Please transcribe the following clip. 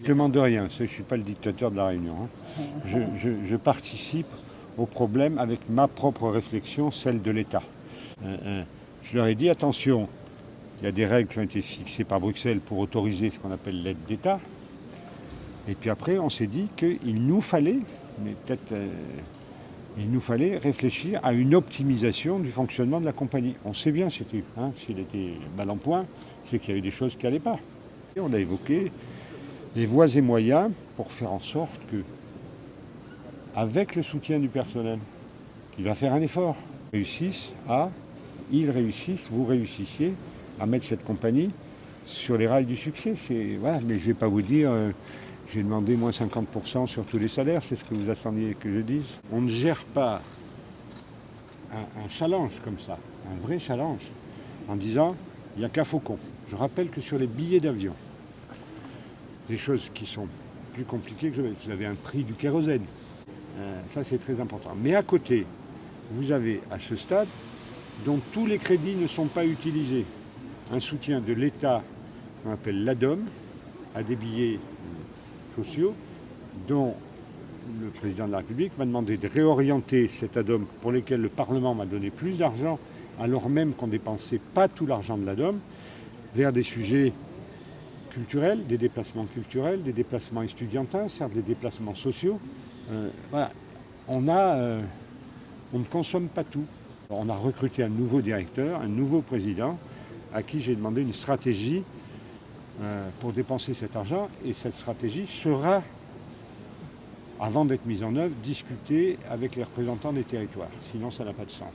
Je ne demande rien, je ne suis pas le dictateur de la Réunion. Je participe au problème avec ma propre réflexion, celle de l'État. Je leur ai dit attention, il y a des règles qui ont été fixées par Bruxelles pour autoriser ce qu'on appelle l'aide d'État. Et puis après, on s'est dit qu'il nous fallait, mais peut-être il nous fallait réfléchir à une optimisation du fonctionnement de la compagnie. On sait bien s'il était mal en point, c'est qu'il y avait des choses qui n'allaient pas. Et on a évoqué les voies et moyens pour faire en sorte que, avec le soutien du personnel, qui va faire un effort, ils réussissent, vous réussissiez à mettre cette compagnie sur les rails du succès. Voilà, mais je ne vais pas vous dire, j'ai demandé moins 50% sur tous les salaires, c'est ce que vous attendiez que je dise. On ne gère pas un challenge comme ça, un vrai challenge, en disant, il n'y a qu'un faucon. Je rappelle que sur les billets d'avion, des choses qui sont plus compliquées que vous avez un prix du kérosène. Ça, c'est très important. Mais à côté, vous avez à ce stade, dont tous les crédits ne sont pas utilisés, un soutien de l'État, qu'on appelle l'ADOM, à des billets sociaux, dont le président de la République m'a demandé de réorienter cet ADOM pour lequel le Parlement m'a donné plus d'argent, alors même qu'on ne dépensait pas tout l'argent de l'ADOM, vers des sujets culturels, des déplacements culturels, des déplacements estudiantins, certes des déplacements sociaux. Voilà. On ne consomme pas tout. On a recruté un nouveau directeur, un nouveau président, à qui j'ai demandé une stratégie pour dépenser cet argent. Et cette stratégie sera, avant d'être mise en œuvre, discutée avec les représentants des territoires. Sinon, ça n'a pas de sens.